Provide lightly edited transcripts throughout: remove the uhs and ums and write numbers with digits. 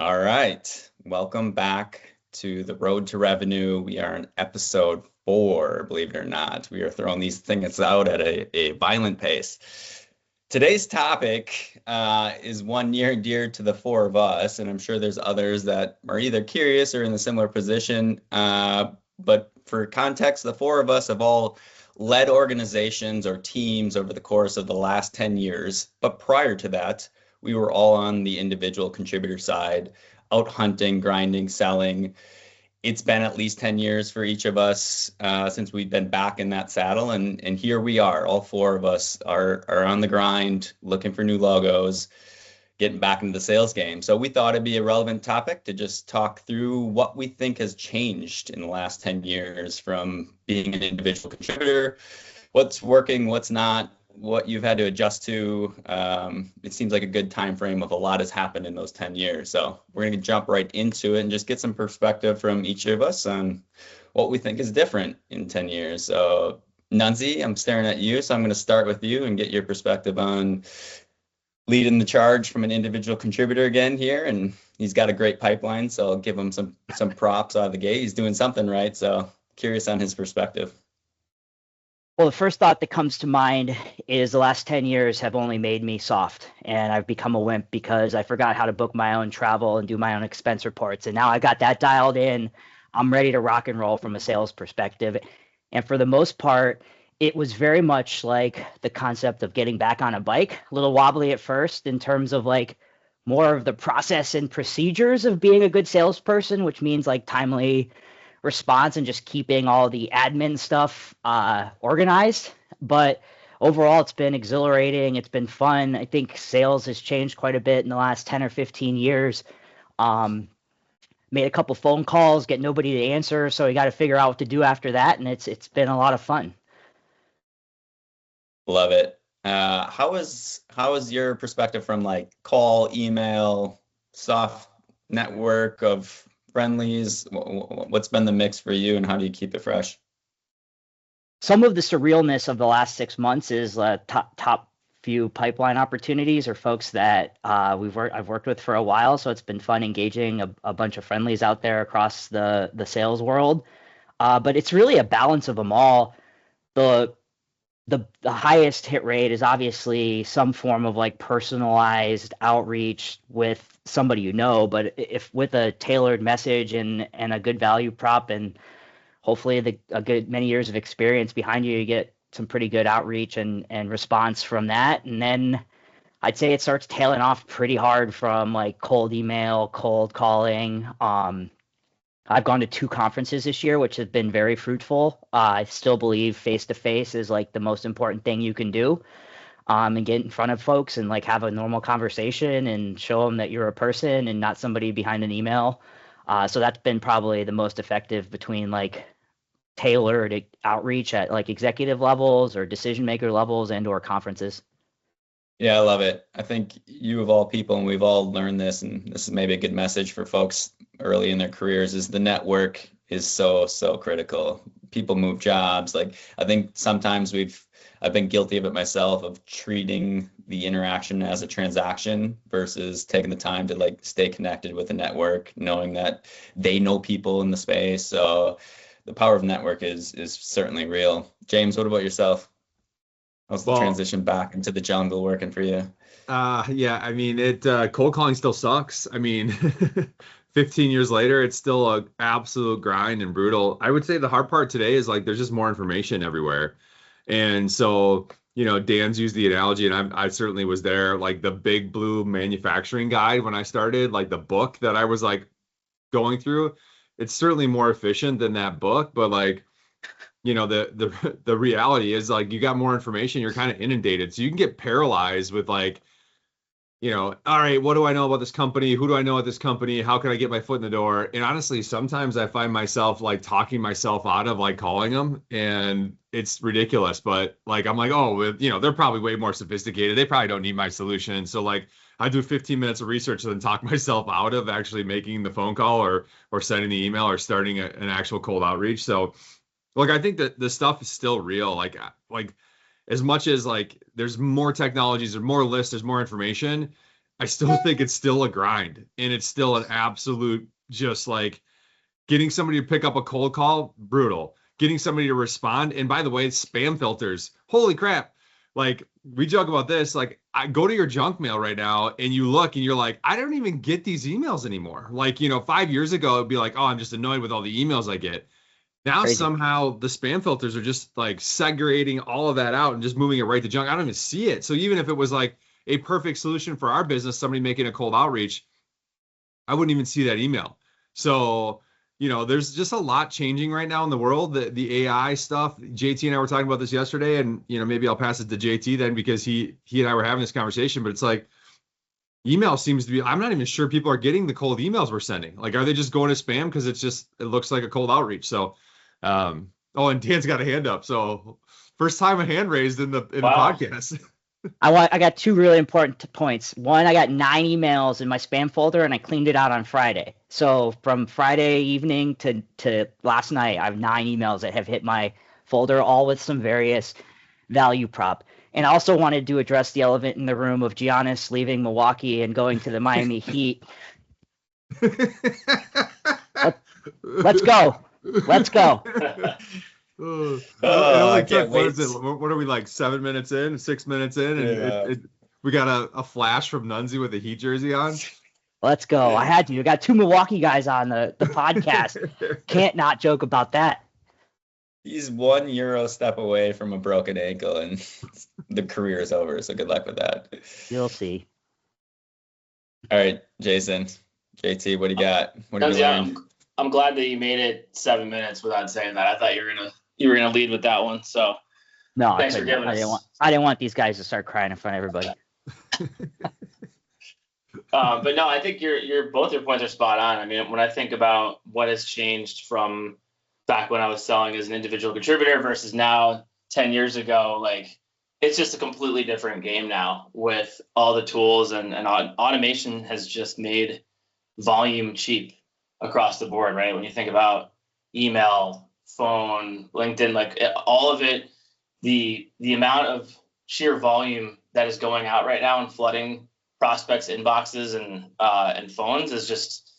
All right. Welcome back to the Road to Revenue. We are in episode 4, believe it or not. We are throwing these things out at a violent pace. Today's topic is one near and dear to the four of us, and I'm sure there's others that are either curious or in a similar position. But for context, the four of us have all led organizations or teams over the course of the last 10 years. But prior to that, we were all on the individual contributor side, out hunting, grinding, selling. It's been at least 10 years for each of us since we've been back in that saddle. And here we are. All four of us are on the grind, looking for new logos, getting back into the sales game. So we thought it'd be a relevant topic to just talk through what we think has changed in the last 10 years from being an individual contributor, what's working, what's not, what you've had to adjust to. It seems like a good time frame of a lot has happened in those 10 years. So we're going to jump right into it and just get some perspective from each of us on what we think is different in 10 years. So Nunzi, I'm staring at you. So I'm going to start with you and get your perspective on leading the charge from an individual contributor again here. And he's got a great pipeline. So I'll give him some props out of the gate. He's doing something right. So curious on his perspective. Well, the first thought that comes to mind is the last 10 years have only made me soft, and I've become a wimp because I forgot how to book my own travel and do my own expense reports. And now I got that dialed in. I'm ready to rock and roll from a sales perspective. And for the most part, it was very much like the concept of getting back on a bike, a little wobbly at first in terms of like more of the process and procedures of being a good salesperson, which means like timely response and just keeping all the admin stuff organized. But overall, it's been exhilarating. It's been fun. I think sales has changed quite a bit in the last 10 or 15 years. Made a couple phone calls, get nobody to answer, so you got to figure out what to do after that, and it's been a lot of fun. Love it. How is your perspective from like call, email, soft network of friendlies? What's been the mix for you, and how do you keep it fresh? Some of the surrealness of the last 6 months is top few pipeline opportunities or folks that I've worked with for a while. So it's been fun engaging a bunch of friendlies out there across the sales world. But it's really a balance of them all. The the highest hit rate is obviously some form of like personalized outreach with somebody you know, but if with a tailored message and a good value prop and hopefully a good many years of experience behind you, you get some pretty good outreach and response from that. And then I'd say it starts tailing off pretty hard from like cold email, cold calling. I've gone to 2 conferences this year, which have been very fruitful. I still believe face to face is like the most important thing you can do. And get in front of folks and like have a normal conversation and show them that you're a person and not somebody behind an email. So that's been probably the most effective between like tailored outreach at like executive levels or decision maker levels and or conferences. Yeah, I love it. I think you of all people, and we've all learned this, and this is maybe a good message for folks early in their careers, is the network is so critical. People move jobs. Like I think sometimes I've been guilty of it myself of treating the interaction as a transaction versus taking the time to like stay connected with the network, knowing that they know people in the space. So the power of network is certainly real. James, what about yourself? How's the Well, transition back into the jungle working for you? yeah, I mean, it cold calling still sucks. I mean, 15 years later, it's still a absolute grind and brutal. I would say the hard part today is like there's just more information everywhere. And so, Dan's used the analogy, and I certainly was there, like the big blue manufacturing guide when I started, like the book that I was like going through. It's certainly more efficient than that book, but like the reality is like you got more information, you're kind of inundated, so you can get paralyzed with like, all right, what do I know about this company, who do I know at this company, how can I get my foot in the door? And honestly, sometimes I find myself like talking myself out of like calling them, and it's ridiculous, but like I'm like, oh, they're probably way more sophisticated, they probably don't need my solution. So like I do 15 minutes of research and then talk myself out of actually making the phone call or sending the email or starting an actual cold outreach. So look, I think that the stuff is still real. Like as much as like there's more technologies, there's more lists, there's more information. I still think it's still a grind, and it's still an absolute, just like, getting somebody to pick up a cold call, brutal. Getting somebody to respond, and by the way, spam filters, holy crap. Like, we joke about this, like, I go to your junk mail right now and you look and you're like, I don't even get these emails anymore. Like, 5 years ago it'd be like, oh, I'm just annoyed with all the emails I get. Now Crazy. somehow the spam filters are just like segregating all of that out and just moving it right to junk. I don't even see it. So even if it was like a perfect solution for our business, somebody making a cold outreach, I wouldn't even see that email. So, there's just a lot changing right now in the world. The AI stuff, JT and I were talking about this yesterday, and maybe I'll pass it to JT then, because he and I were having this conversation. But it's like, email seems to be, I'm not even sure people are getting the cold emails we're sending. Like, are they just going to spam because it looks like a cold outreach? So, and Dan's got a hand up. So first time a hand raised in the podcast. I got two really important points. One, I got 9 emails in my spam folder and I cleaned it out on Friday. So from Friday evening to last night, I have 9 emails that have hit my folder, all with some various value prop. And I also wanted to address the elephant in the room of Giannis leaving Milwaukee and going to the Miami Heat. Let's go. Let's go. It only took, what are we, like 7 minutes in, 6 minutes in, and we got a flash from Nunzi with a Heat jersey on. Let's go. I had to. I got 2 Milwaukee guys on the podcast. Can't not joke about that. He's 1 Euro step away from a broken ankle, and the career is over. So good luck with that. You'll see. All right, Jason, JT, what do you got? What have you learned? I'm glad that you made it 7 minutes without saying that. I thought you were gonna lead with that one. So no, thanks for giving us. I didn't want these guys to start crying in front of everybody. But no, I think both your points are spot on. I mean, when I think about what has changed from back when I was selling as an individual contributor versus now 10 years ago, like, it's just a completely different game now with all the tools, and automation has just made volume cheap across the board, right? When you think about email, phone, LinkedIn, like all of it, the amount of sheer volume that is going out right now and flooding prospects' inboxes and phones is just,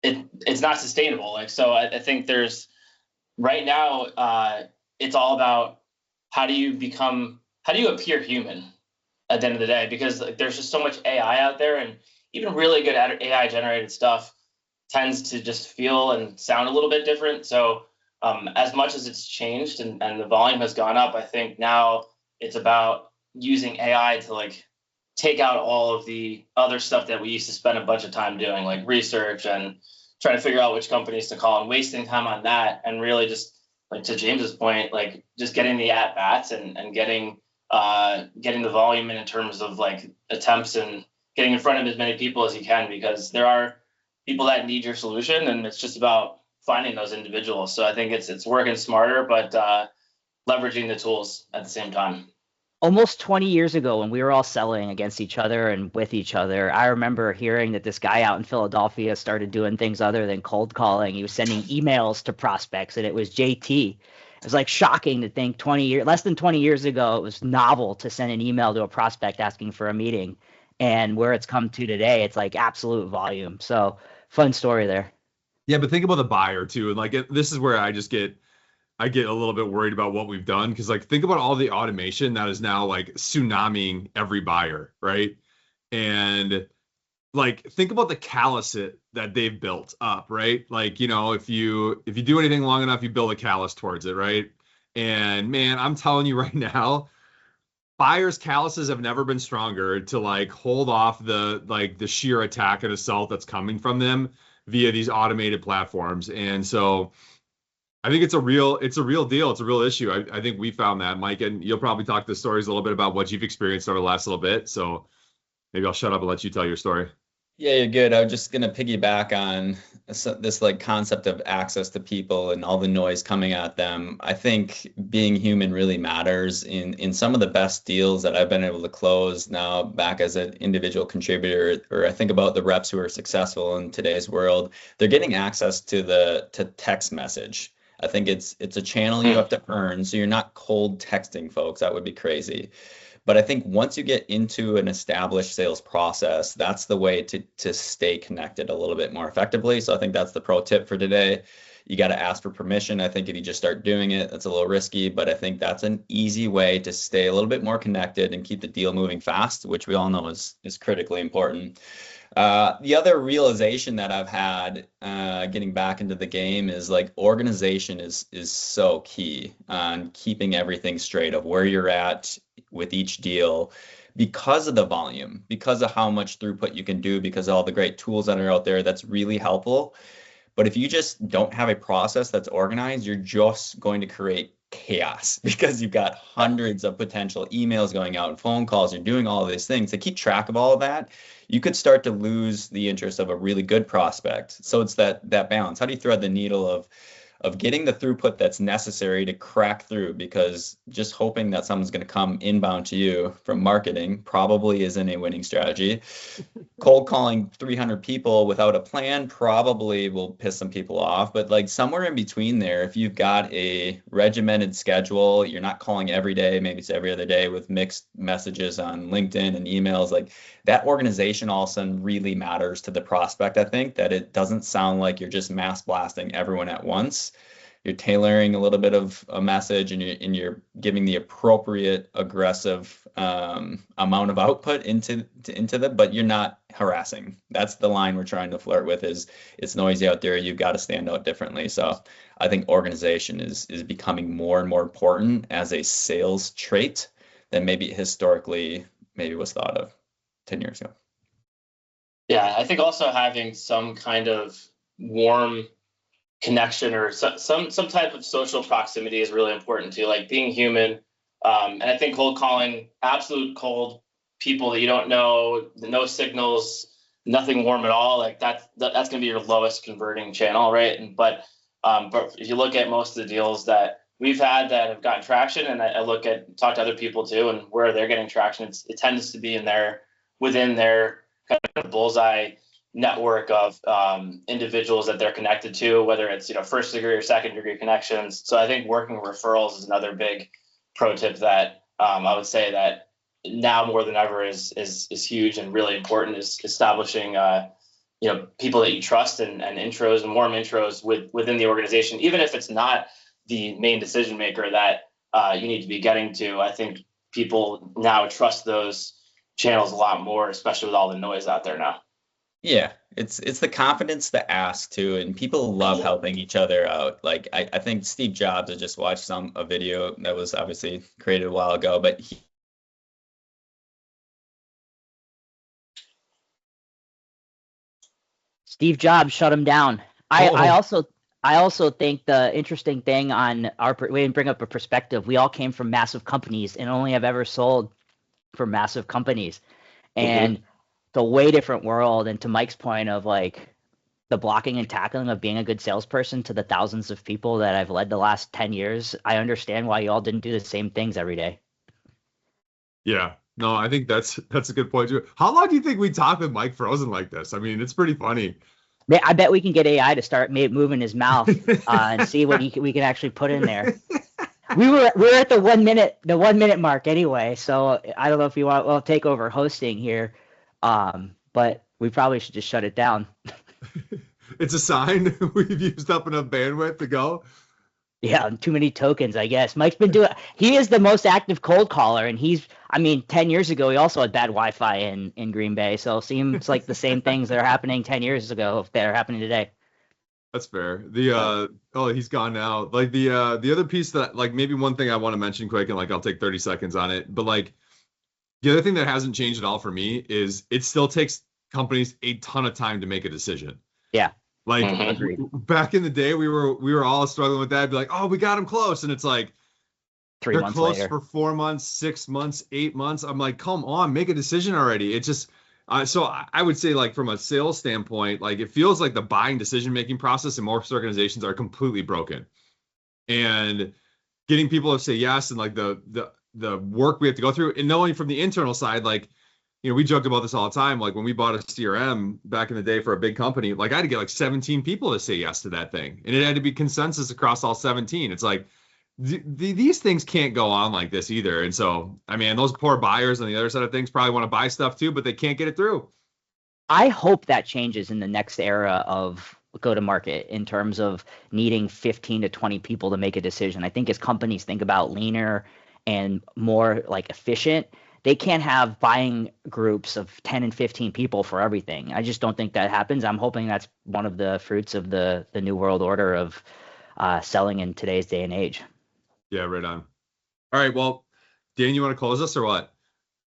it's not sustainable. Like, so I think there's right now, it's all about how do you appear human at the end of the day, because like, there's just so much AI out there, and even really good AI generated stuff tends to just feel and sound a little bit different. So as much as it's changed and the volume has gone up, I think now it's about using AI to like take out all of the other stuff that we used to spend a bunch of time doing, like research and trying to figure out which companies to call and wasting time on that, and really just, like to James's point, like just getting the at bats and getting the volume in terms of like attempts and getting in front of as many people as you can, because there are people that need your solution, and it's just about finding those individuals. So I think it's working smarter, but leveraging the tools at the same time. Almost 20 years ago, when we were all selling against each other and with each other, I remember hearing that this guy out in Philadelphia started doing things other than cold calling. He was sending emails to prospects, and it was JT. It was like shocking to think less than 20 years ago, it was novel to send an email to a prospect asking for a meeting. And where it's come to today, it's like absolute volume. So fun story there. Yeah, but think about the buyer too. And like, this is where I get a little bit worried about what we've done. Cause like, think about all the automation that is now like tsunamiing every buyer. Right. And like, think about the callus that they've built up. Right. Like, if you do anything long enough, you build a callus towards it. Right. And man, I'm telling you right now, buyers' calluses have never been stronger to like hold off the sheer attack and assault that's coming from them via these automated platforms. And so I think it's a real deal. It's a real issue. I think we found that, Mike, and you'll probably talk the stories a little bit about what you've experienced over the last little bit. So maybe I'll shut up and let you tell your story. Yeah, you're good. I was just going to piggyback on this like concept of access to people and all the noise coming at them. I think being human really matters in some of the best deals that I've been able to close now back as an individual contributor, or I think about the reps who are successful in today's world. They're getting access to text message. I think it's a channel you have to earn. So you're not cold texting folks. That would be crazy. But I think once you get into an established sales process, that's the way to stay connected a little bit more effectively. So I think that's the pro tip for today. You got to ask for permission. I think if you just start doing it, that's a little risky, but I think that's an easy way to stay a little bit more connected and keep the deal moving fast, which we all know is critically important. The other realization that I've had getting back into the game is like organization is so key on keeping everything straight of where you're at with each deal because of the volume, because of how much throughput you can do, because of all the great tools that are out there. That's really helpful. But if you just don't have a process that's organized, you're just going to create chaos because you've got hundreds of potential emails going out and phone calls. You're doing all of these things. To keep track of all of that, you could start to lose the interest of a really good prospect. So it's that balance. How do you thread the needle of getting the throughput that's necessary to crack through? Because just hoping that someone's going to come inbound to you from marketing probably isn't a winning strategy. Cold calling 300 people without a plan probably will piss some people off, but like somewhere in between there, if you've got a regimented schedule, you're not calling every day, maybe it's every other day with mixed messages on LinkedIn and emails, like that organization all of a sudden really matters to the prospect. I think that it doesn't sound like you're just mass blasting everyone at once. You're tailoring a little bit of a message, and you're giving the appropriate aggressive amount of output into the, but you're not harassing. That's the line we're trying to flirt with. Is it's noisy out there. You've got to stand out differently. So I think organization is becoming more and more important as a sales trait than maybe historically was thought of 10 years ago. Yeah, I think also having some kind of warm connection or some type of social proximity is really important too, like being human. And I think cold calling, absolute cold people that you don't know, no signals, nothing warm at all, like that's going to be your lowest converting channel, right? But if you look at most of the deals that we've had that have gotten traction, and I talk to other people too, and where they're getting traction, it tends to be within their kind of bullseye network of individuals that they're connected to, whether it's first degree or second degree connections. So I think working referrals is another big pro tip that I would say that now more than ever is huge and really important, is establishing people that you trust and intros and warm intros within the organization, even if it's not the main decision maker that you need to be getting to. I think people now trust those channels a lot more, especially with all the noise out there now. Yeah, it's the confidence to ask too, and people love helping each other out. Like I think Steve Jobs, I just watched a video that was obviously created a while ago, but Steve Jobs shut him down. I also think the interesting thing on we didn't bring up a perspective. We all came from massive companies and only have ever sold for massive companies, and the way different world. And to Mike's point of like the blocking and tackling of being a good salesperson to the thousands of people that I've led the last 10 years, I understand why you all didn't do the same things every day. Yeah, no, I think that's a good point too. How long do you think we talk with Mike Frozen like this? I mean, it's pretty funny. I bet we can get AI to start moving his mouth and see what we can actually put in there. We were at the 1 minute mark anyway, so I don't know if you we'll take over hosting here. But we probably should just shut it down. It's a sign we've used up enough bandwidth to go. Yeah, too many tokens, I guess. Mike's been he is the most active cold caller, and 10 years ago, he also had bad Wi-Fi in Green Bay. So it seems like the same things that are happening 10 years ago that are happening today. That's fair. He's gone now. Like the other piece that, like, maybe one thing I want to mention quick, and like I'll take 30 seconds on it, but like the other thing that hasn't changed at all for me is it still takes companies a ton of time to make a decision. Yeah. Like back in the day, we were all struggling with that. Be like, oh, we got them close, and it's like 3 months close later. For 4 months, 6 months, 8 months. I'm like, come on, make a decision already. It just so I would say, like, from a sales standpoint, like it feels like the buying decision-making process in most organizations are completely broken, and getting people to say yes, and like the work we have to go through, and knowing from the internal side, like, we joked about this all the time. Like when we bought a CRM back in the day for a big company, like I had to get like 17 people to say yes to that thing, and it had to be consensus across all 17. It's like these things can't go on like this either. And so, I mean, those poor buyers on the other side of things probably want to buy stuff too, but they can't get it through. I hope that changes in the next era of go to market in terms of needing 15 to 20 people to make a decision. I think as companies think about leaner and more like efficient, they can't have buying groups of 10 and 15 people for everything. I just don't think that happens. I'm hoping that's one of the fruits of the new world order of selling in today's day and age. Yeah, right on. All right. Well, Dan, you want to close us or what?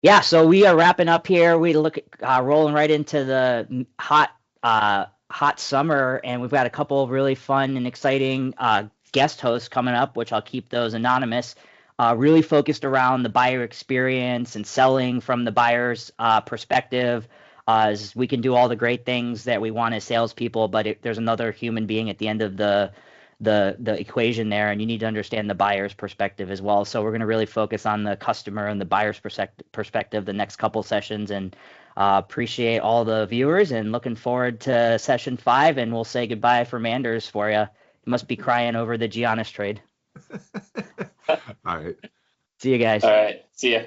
Yeah, so we are wrapping up here. We look at rolling right into the hot summer, and we've got a couple of really fun and exciting guest hosts coming up, which I'll keep those anonymous. Really focused around the buyer experience and selling from the buyer's perspective. As we can do all the great things that we want as salespeople, but there's another human being at the end of the equation there, and you need to understand the buyer's perspective as well. So we're going to really focus on the customer and the buyer's perspective the next couple sessions, and appreciate all the viewers and looking forward to session 5. And we'll say goodbye for Manders for you. He must be crying over the Giannis trade. All right. See you guys. All right. See ya.